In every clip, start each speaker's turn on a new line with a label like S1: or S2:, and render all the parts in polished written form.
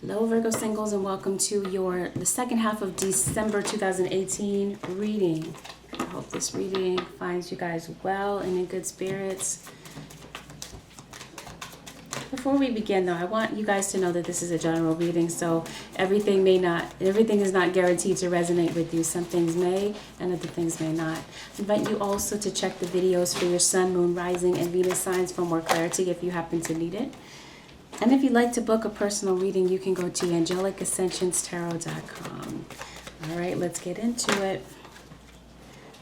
S1: Hello Virgo singles, and welcome to the second half of December 2018 reading. I hope this reading finds you guys well and in good spirits. Before we begin though, I want you guys to know that this is a general reading, so everything is not guaranteed to resonate with you. Some things may and other things may not. I invite you also to check the videos for your sun, moon, rising, and Venus signs for more clarity if you happen to need it. And if you'd like to book a personal reading, you can go to AngelicAscensionsTarot.com. All right, let's get into it.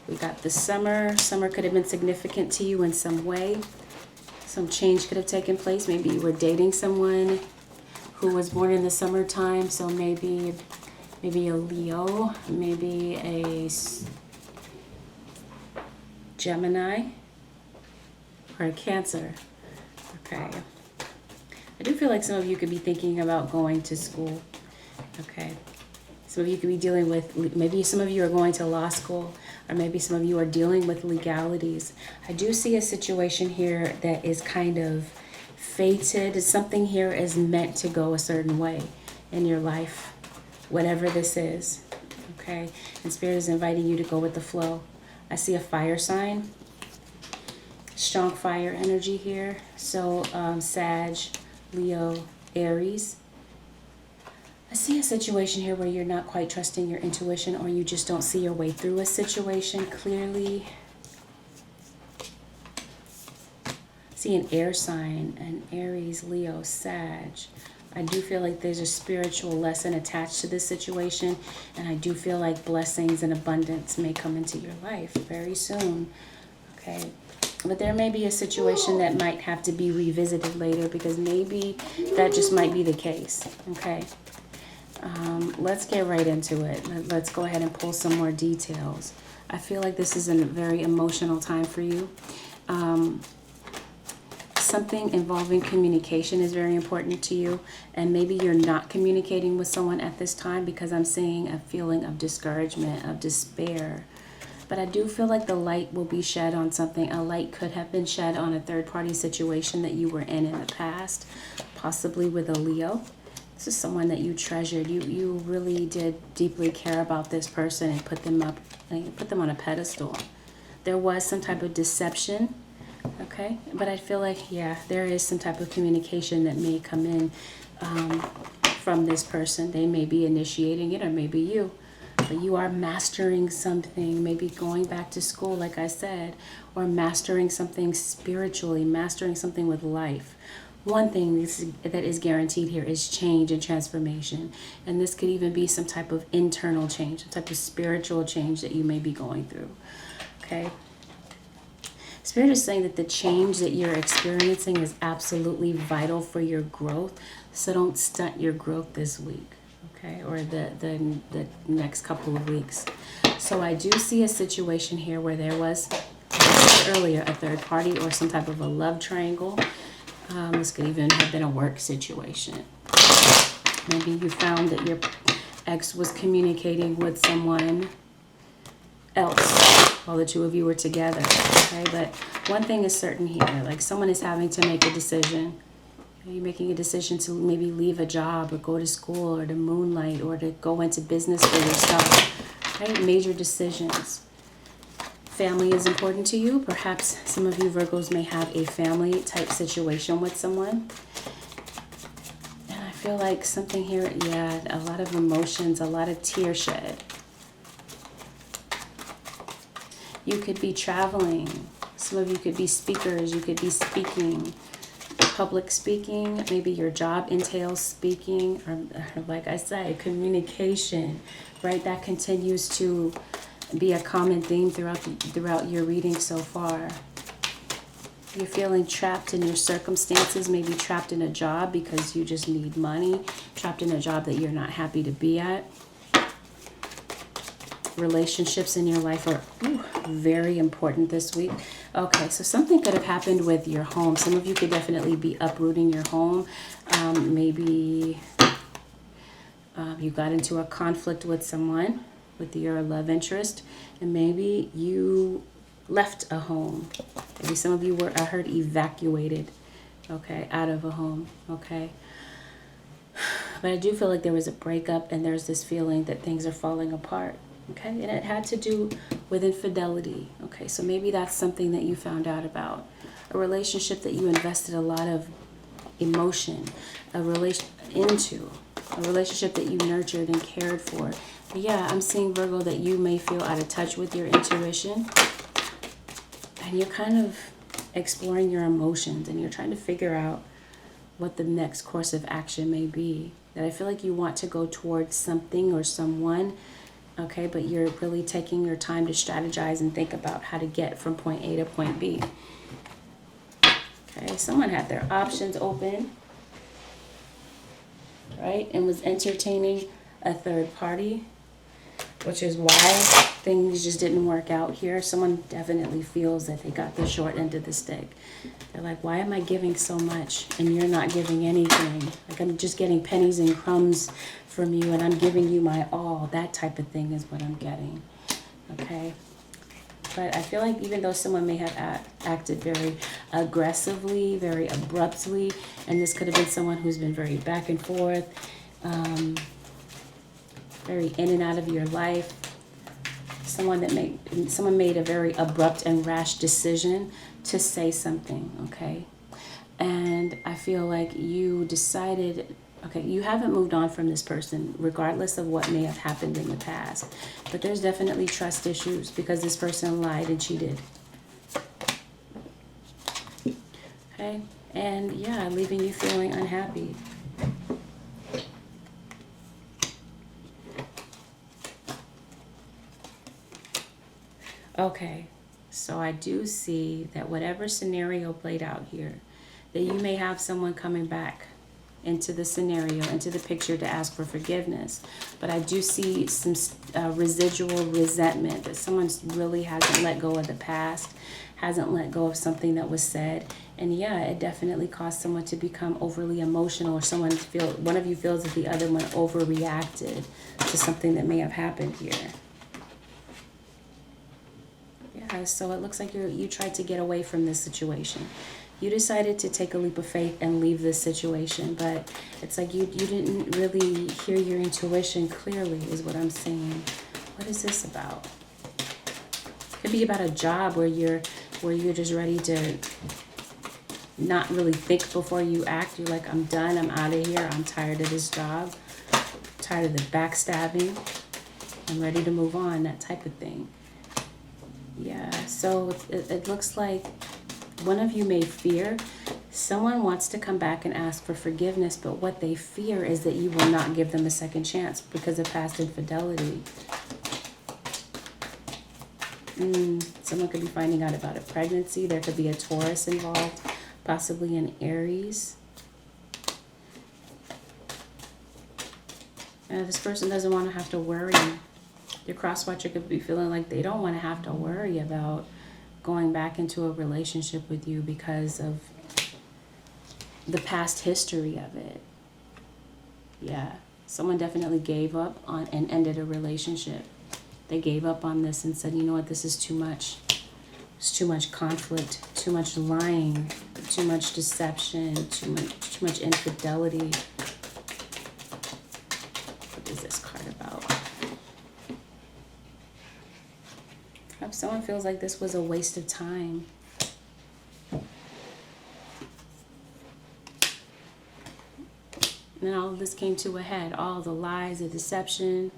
S1: We got the summer. Summer could have been significant to you in some way. Some change could have taken place. Maybe you were dating someone who was born in the summertime. So maybe a Leo, maybe a Gemini, or a Cancer. Okay. I do feel like some of you could be thinking about going to school, okay? Some of you could be dealing with, maybe some of you are going to law school, or maybe some of you are dealing with legalities. I do see a situation here that is kind of fated. Something here is meant to go a certain way in your life, whatever this is, okay? And Spirit is inviting you to go with the flow. I see a fire sign, strong fire energy here. So Sag, Leo, Aries. I see a situation here where you're not quite trusting your intuition, or you just don't see your way through a situation clearly. I see an air sign, an Aries, Leo, Sag. I do feel like there's a spiritual lesson attached to this situation, and I do feel like blessings and abundance may come into your life very soon, okay? But there may be a situation that might have to be revisited later, because maybe that just might be the case, okay? Let's get right into it. Let's go ahead and pull some more details. I feel like this is a very emotional time for you. Something involving communication is very important to you, and maybe you're not communicating with someone at this time because I'm seeing a feeling of discouragement, of despair. But I do feel like the light will be shed on something. A light could have been shed on a third-party situation that you were in the past, possibly with a Leo. This is someone that you treasured. You really did deeply care about this person and put them on a pedestal. There was some type of deception, okay? But I feel like, yeah, there is some type of communication that may come in from this person. They may be initiating it, or maybe you. But you are mastering something, maybe going back to school, like I said, or mastering something spiritually, mastering something with life. One thing that is guaranteed here is change and transformation. And this could even be some type of internal change, some type of spiritual change that you may be going through, okay? Spirit is saying that the change that you're experiencing is absolutely vital for your growth. So don't stunt your growth this week. Okay, or the next couple of weeks. So I do see a situation here where there was, earlier, a third party or some type of a love triangle. This could even have been a work situation. Maybe you found that your ex was communicating with someone else while the two of you were together. Okay, but one thing is certain here, like someone is having to make a decision. You're making a decision to maybe leave a job, or go to school, or to moonlight, or to go into business for yourself. Right? Major decisions. Family is important to you. Perhaps some of you Virgos may have a family type situation with someone. And I feel like something here, yeah, a lot of emotions, a lot of tear shed. You could be traveling. Some of you could be speakers. You could be speaking. Public speaking, maybe your job entails speaking, or like I said, communication, right? That continues to be a common theme throughout your reading so far. You're feeling trapped in your circumstances, maybe trapped in a job because you just need money, trapped in a job that you're not happy to be at. Relationships in your life are very important this week. Okay, so something could have happened with your home. Some of you could definitely be uprooting your home. Maybe you got into a conflict with someone, with your love interest, and maybe you left a home. Maybe some of you were, I heard, evacuated, okay, out of a home, okay? But I do feel like there was a breakup and there's this feeling that things are falling apart. Okay, and it had to do with infidelity. Okay, so maybe that's something that you found out about. A relationship that you invested a lot of emotion into. A relationship that you nurtured and cared for. But yeah, I'm seeing, Virgo, that you may feel out of touch with your intuition. And you're kind of exploring your emotions and you're trying to figure out what the next course of action may be. That I feel like you want to go towards something or someone, okay, but you're really taking your time to strategize and think about how to get from point A to point B. Okay, someone had their options open, right, and was entertaining a third party, which is why things just didn't work out here. Someone definitely feels that they got the short end of the stick. They're like, why am I giving so much and you're not giving anything? Like, I'm just getting pennies and crumbs from you and I'm giving you my all. That type of thing is what I'm getting. Okay. But I feel like even though someone may have acted very aggressively, very abruptly, and this could have been someone who's been very back and forth, very in and out of your life, someone made a very abrupt and rash decision to say something, okay? And I feel like you decided, okay, you haven't moved on from this person regardless of what may have happened in the past. But there's definitely trust issues because this person lied and cheated. Okay? And yeah, leaving you feeling unhappy. Okay, so I do see that whatever scenario played out here, that you may have someone coming back into the scenario, into the picture to ask for forgiveness. But I do see some residual resentment that someone really hasn't let go of the past, hasn't let go of something that was said. And yeah, it definitely caused someone to become overly emotional, or one of you feels that the other one overreacted to something that may have happened here. So it looks like you tried to get away from this situation. You decided to take a leap of faith and leave this situation, but it's like you didn't really hear your intuition clearly is what I'm saying. What is this about? It could be about a job where you're just ready to not really think before you act. You're like, I'm done, I'm out of here, I'm tired of this job, I'm tired of the backstabbing, I'm ready to move on, that type of thing. Yeah, so it looks like one of you may fear someone wants to come back and ask for forgiveness, but what they fear is that you will not give them a second chance because of past infidelity. Someone could be finding out about a pregnancy. There could be a Taurus involved, possibly an Aries. This person doesn't want to have to worry. Your cross-watcher could be feeling like they don't want to have to worry about going back into a relationship with you because of the past history of it. Yeah, someone definitely gave up on and ended a relationship. They gave up on this and said, you know what, this is too much. It's too much conflict, too much lying, too much deception, too much infidelity. What is this card about? Someone feels like this was a waste of time. And all of this came to a head. All the lies, the deception,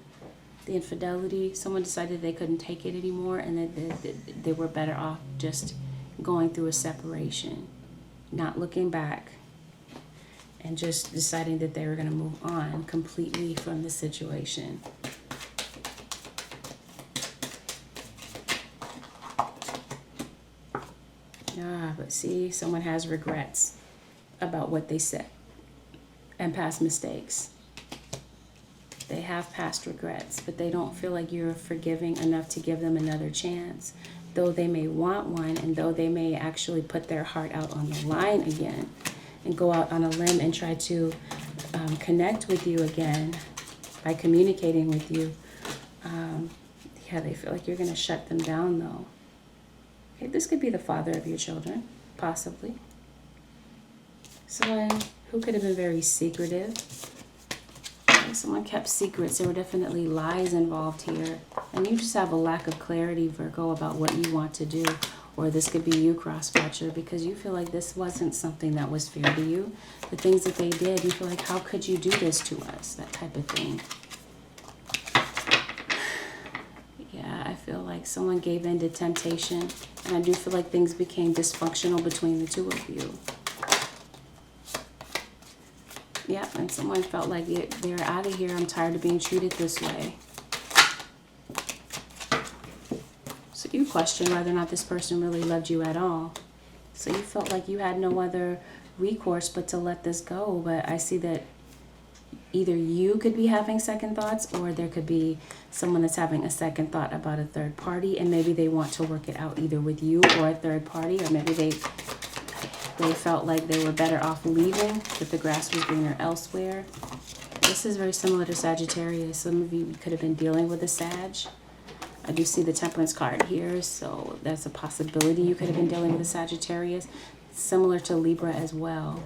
S1: the infidelity. Someone decided they couldn't take it anymore and that they were better off just going through a separation, not looking back, and just deciding that they were going to move on completely from the situation. But see, someone has regrets about what they said and past mistakes. They have past regrets, but they don't feel like you're forgiving enough to give them another chance. Though they may want one, and though they may actually put their heart out on the line again and go out on a limb and try to connect with you again by communicating with you, yeah, they feel like you're going to shut them down, though. Okay, this could be the father of your children, possibly. Someone who could have been very secretive, Someone kept secrets. There were definitely lies involved here. And you just have a lack of clarity, Virgo, about what you want to do. Or this could be you, cross-watcher, because you feel like this wasn't something that was fair to you. The things that they did, you feel like, how could you do this to us? That type of thing. Yeah, I feel like someone gave in to temptation. And I do feel like things became dysfunctional between the two of you. Yeah, and someone felt like they're out of here. I'm tired of being treated this way. So you question whether or not this person really loved you at all. So you felt like you had no other recourse but to let this go. But I see that either you could be having second thoughts, or there could be someone that's having a second thought about a third party, and maybe they want to work it out either with you or a third party, or maybe they felt like they were better off leaving, that the grass was greener elsewhere. This is very similar to Sagittarius. Some of you could have been dealing with a Sag. I do see the Temperance card here, so there's a possibility you could have been dealing with a Sagittarius. Similar to Libra as well.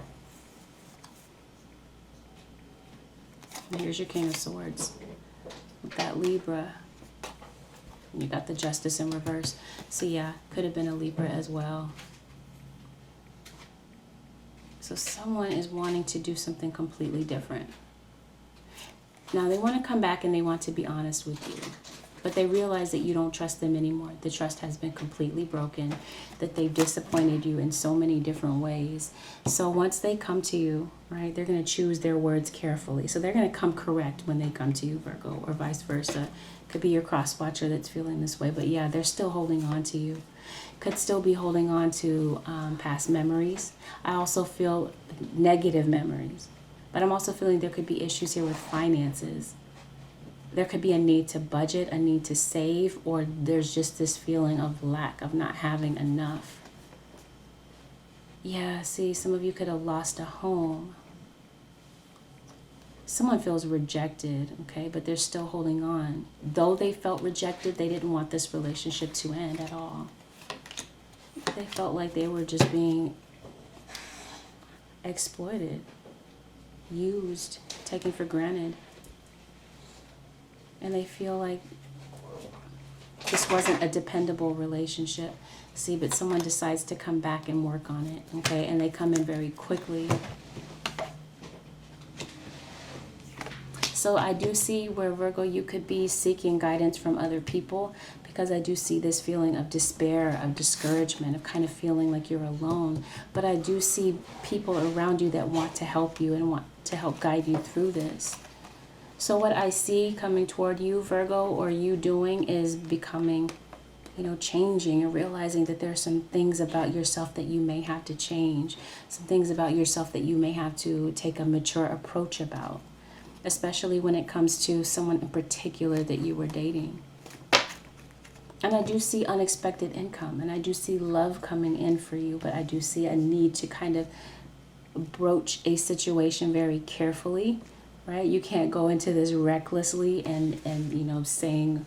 S1: And here's your King of Swords. With that Libra, you got the Justice in reverse. So yeah, could have been a Libra as well. So someone is wanting to do something completely different. Now they want to come back and they want to be honest with you. But they realize that you don't trust them anymore. The trust has been completely broken. That they've disappointed you in so many different ways. So once they come to you, right, they're going to choose their words carefully. So they're going to come correct when they come to you, Virgo, or vice versa. Could be your cross-watcher that's feeling this way. But yeah, they're still holding on to you. Could still be holding on to past memories. I also feel negative memories. But I'm also feeling there could be issues here with finances. There could be a need to budget, a need to save, or there's just this feeling of lack, of not having enough. Yeah, see, some of you could have lost a home. Someone feels rejected, okay, but they're still holding on. Though they felt rejected, they didn't want this relationship to end at all. They felt like they were just being exploited, used, taken for granted. And they feel like this wasn't a dependable relationship. See, but someone decides to come back and work on it, okay? And they come in very quickly. So I do see where, Virgo, you could be seeking guidance from other people, because I do see this feeling of despair, of discouragement, of kind of feeling like you're alone. But I do see people around you that want to help you and want to help guide you through this. So what I see coming toward you, Virgo, or you doing is becoming, changing and realizing that there are some things about yourself that you may have to change. Some things about yourself that you may have to take a mature approach about, especially when it comes to someone in particular that you were dating. And I do see unexpected income, and I do see love coming in for you, but I do see a need to kind of broach a situation very carefully. Right? You can't go into this recklessly and saying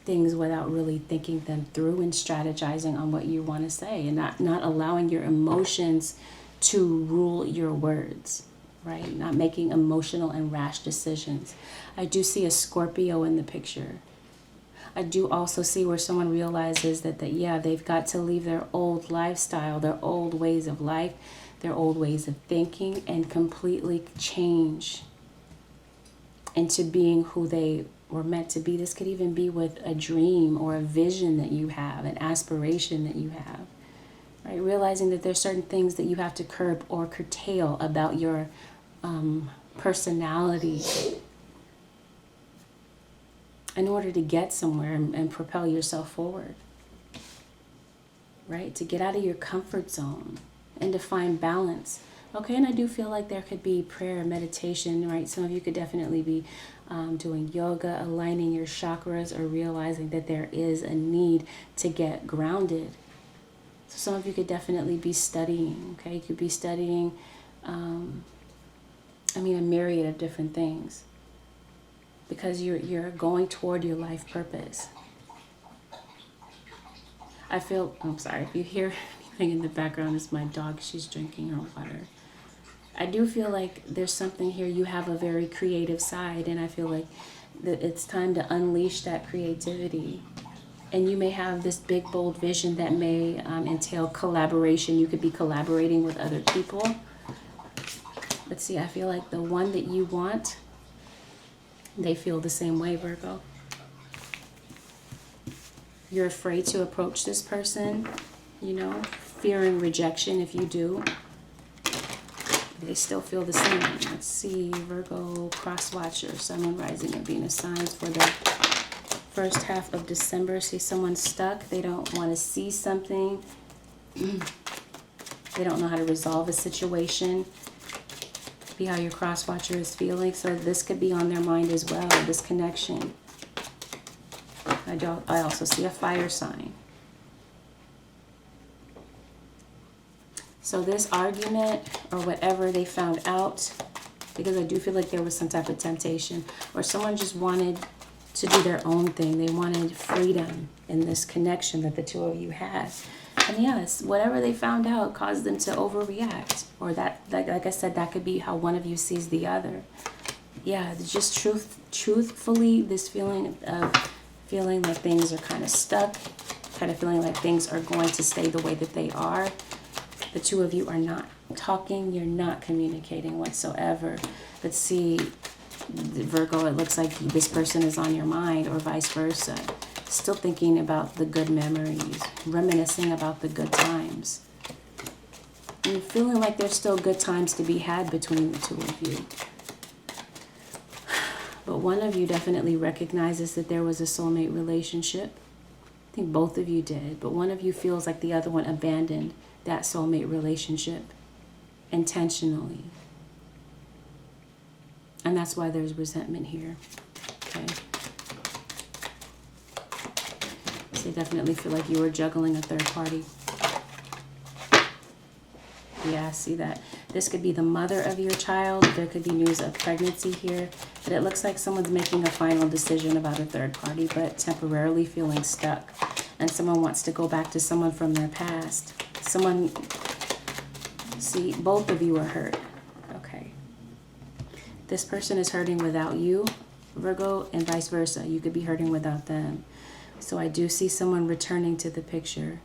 S1: things without really thinking them through and strategizing on what you want to say, and not allowing your emotions to rule your words, right? Not making emotional and rash decisions. I do see a Scorpio in the picture. I do also see where someone realizes that they've got to leave their old lifestyle, their old ways of life, their old ways of thinking, and completely change into being who they were meant to be. This could even be with a dream or a vision that you have, an aspiration that you have, right? Realizing that there's certain things that you have to curb or curtail about your personality in order to get somewhere and propel yourself forward, right? To get out of your comfort zone and to find balance. Okay, and I do feel like there could be prayer, meditation, right? Some of you could definitely be doing yoga, aligning your chakras, or realizing that there is a need to get grounded. So some of you could definitely be studying, okay? You could be studying, a myriad of different things, because you're going toward your life purpose. I feel, I'm sorry, if you hear anything in the background, it's my dog. She's drinking her water. I do feel like there's something here. You have a very creative side, and I feel like that it's time to unleash that creativity. And you may have this big, bold vision that may entail collaboration. You could be collaborating with other people. But see, I feel like the one that you want, they feel the same way, Virgo. You're afraid to approach this person, you know, fearing rejection if you do. They still feel the same. Let's see, Virgo, cross watcher, Sun, Moon, Rising, and Venus signs for the first half of December. See, someone's stuck. They don't want to see something. They don't know how to resolve a situation. Be how your cross watcher is feeling. So this could be on their mind as well, this connection. I also see a fire sign. So this argument or whatever they found out, because I do feel like there was some type of temptation, or someone just wanted to do their own thing. They wanted freedom in this connection that the two of you had. And yes, whatever they found out caused them to overreact. Or that, like I said, that could be how one of you sees the other. Yeah, just truthfully, this feeling of feeling like things are kind of stuck, kind of feeling like things are going to stay the way that they are. The two of you are not talking, you're not communicating whatsoever. But see, Virgo, it looks like this person is on your mind, or vice versa. Still thinking about the good memories, reminiscing about the good times. And feeling like there's still good times to be had between the two of you. But one of you definitely recognizes that there was a soulmate relationship. I think both of you did, but one of you feels like the other one abandoned that soulmate relationship intentionally. And that's why there's resentment here. Okay. So you definitely feel like you were juggling a third party. Yeah, I see that. This could be the mother of your child. There could be news of pregnancy here. But it looks like someone's making a final decision about a third party, but temporarily feeling stuck. And someone wants to go back to someone from their past. Someone, see, both of you are hurt. Okay. This person is hurting without you, Virgo, and vice versa. You could be hurting without them. So I do see someone returning to the picture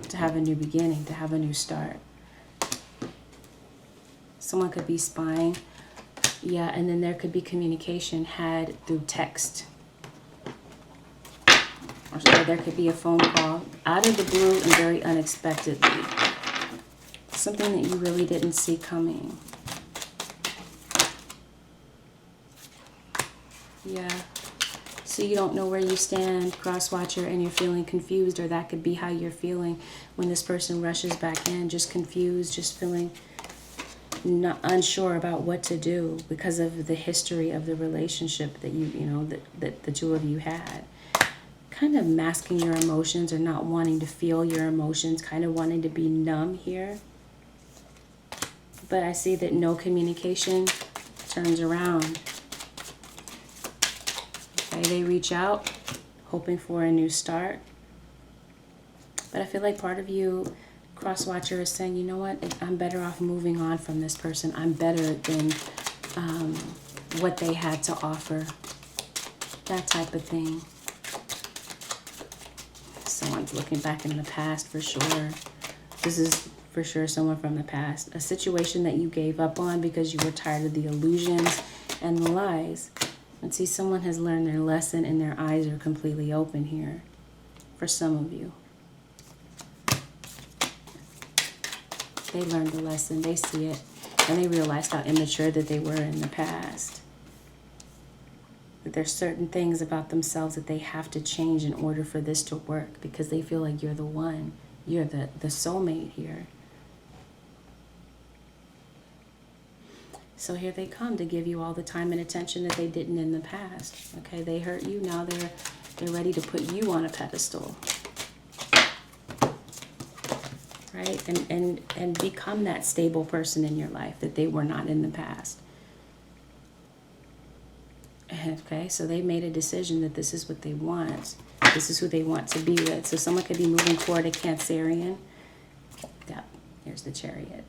S1: to have a new beginning, to have a new start. Someone could be spying. Yeah, and then there could be communication had through text. Or so there could be a phone call out of the blue and very unexpectedly. Something that you really didn't see coming. Yeah. So you don't know where you stand, cross-watcher, and you're feeling confused, or that could be how you're feeling when this person rushes back in, just confused, just feeling not unsure about what to do because of the history of the relationship that that the two of you had. Kind of masking your emotions or not wanting to feel your emotions, kind of wanting to be numb here. But I see that no communication turns around. Okay, they reach out, hoping for a new start. But I feel like part of you, cross-watcher, is saying, you know what, I'm better off moving on from this person. I'm better than what they had to offer. That type of thing. Someone's looking back in the past for sure. This is for sure someone from the past. A situation that you gave up on because you were tired of the illusions and the lies. And see, someone has learned their lesson and their eyes are completely open here. For some of you. They learned the lesson. They see it. And they realized how immature that they were in the past. That there's certain things about themselves that they have to change in order for this to work, because they feel like you're the one. You're the soulmate here. So here they come to give you all the time and attention that they didn't in the past. Okay, they hurt you. Now they're ready to put you on a pedestal. Right? And become that stable person in your life that they were not in the past. Okay, so they made a decision that this is what they want. This is who they want to be with. So someone could be moving toward a Cancerian. Yeah, here's the Chariot.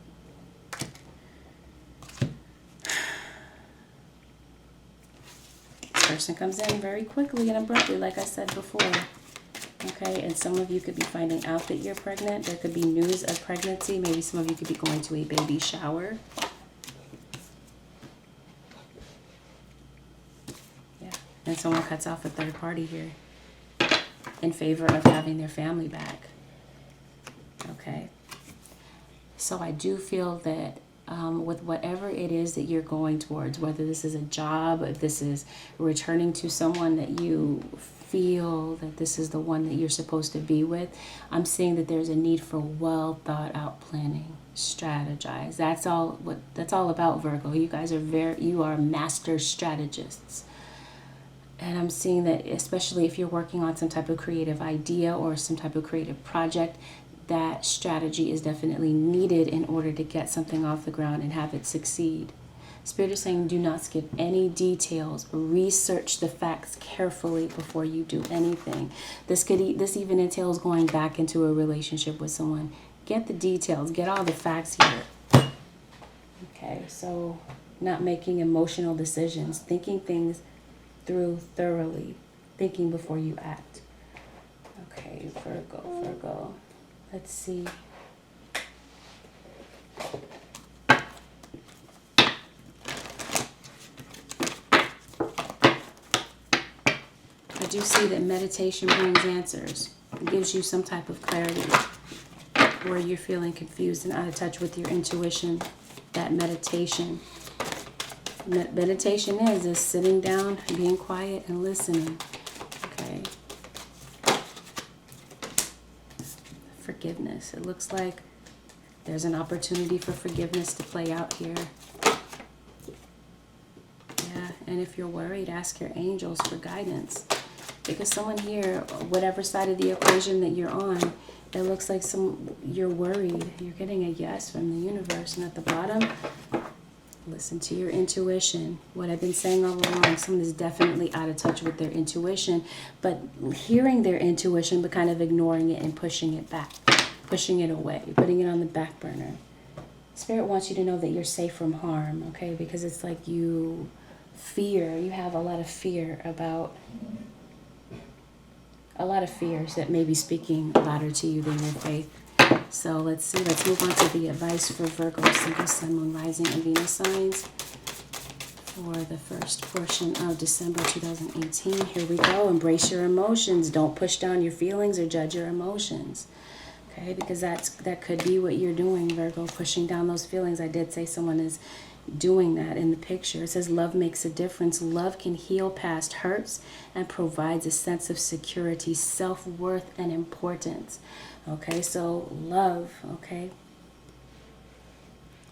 S1: person comes in very quickly and abruptly, like I said before. Okay, and some of you could be finding out that you're pregnant. There could be news of pregnancy. Maybe some of you could be going to a baby shower. Yeah, and someone cuts off a third party here in favor of having their family back. Okay, so I do feel that with whatever it is that you're going towards, whether this is a job, if this is returning to someone that you feel that this is the one that you're supposed to be with, I'm seeing that there's a need for well thought out planning, strategize. That's all about, Virgo. You guys are you are master strategists. And I'm seeing that especially if you're working on some type of creative idea or some type of creative project, that strategy is definitely needed in order to get something off the ground and have it succeed. Spirit is saying do not skip any details. Research the facts carefully before you do anything. This even entails going back into a relationship with someone. Get the details. Get all the facts here. Okay, so not making emotional decisions. Thinking things through thoroughly. Thinking before you act. Okay, Virgo. Let's see. I do see that meditation brings answers. It gives you some type of clarity where you're feeling confused and out of touch with your intuition. That meditation. Meditation is sitting down, being quiet, and listening. Okay. Forgiveness. It looks like there's an opportunity for forgiveness to play out here. Yeah, and if you're worried, ask your angels for guidance. Because someone here, whatever side of the equation that you're on, it looks like you're worried. You're getting a yes from the universe. And at the bottom, listen to your intuition. What I've been saying all along, someone is definitely out of touch with their intuition, but hearing their intuition, but kind of ignoring it and pushing it back, pushing it away, putting it on the back burner. Spirit wants you to know that you're safe from harm, okay? Because it's like you have a lot of fear about, a lot of fears that may be speaking louder to you than your faith. So let's see, let's move on to the advice for Virgo, single sun, moon, rising, and Venus signs for the first portion of December 2018. Here we go. Embrace your emotions. Don't push down your feelings or judge your emotions. Okay, because that could be what you're doing, Virgo, pushing down those feelings. I did say someone is doing that in the picture. It says love makes a difference. Love can heal past hurts and provides a sense of security, self-worth, and importance. Okay, so love, okay?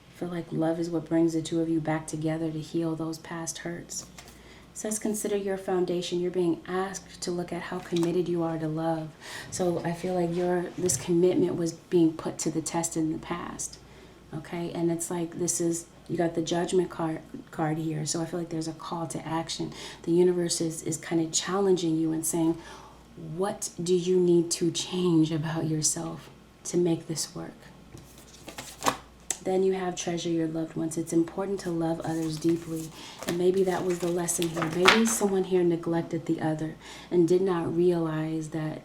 S1: I feel like love is what brings the two of you back together to heal those past hurts. It says consider your foundation. You're being asked to look at how committed you are to love. So I feel like this commitment was being put to the test in the past. Okay, and it's like you got the judgment card here. So I feel like there's a call to action. The universe is kind of challenging you and saying, what do you need to change about yourself to make this work? Then you have treasure your loved ones. It's important to love others deeply. And maybe that was the lesson here. Maybe someone here neglected the other and did not realize that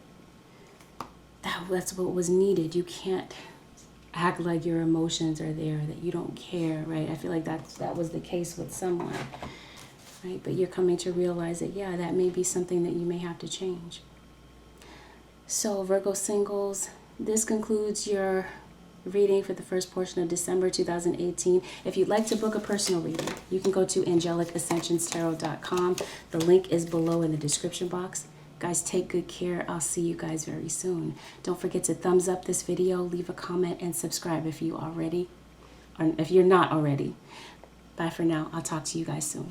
S1: that's what was needed. You can't act like your emotions are there, that you don't care, right? I feel like that was the case with someone, right? But you're coming to realize that, yeah, that may be something that you may have to change. So Virgo singles, this concludes your reading for the first portion of December 2018. If you'd like to book a personal reading, you can go to AngelicAscensionsTarot.com. The link is below in the description box. Guys, take good care. I'll see you guys very soon. Don't forget to thumbs up this video, leave a comment, and subscribe if you're not already. Bye for now. I'll talk to you guys soon.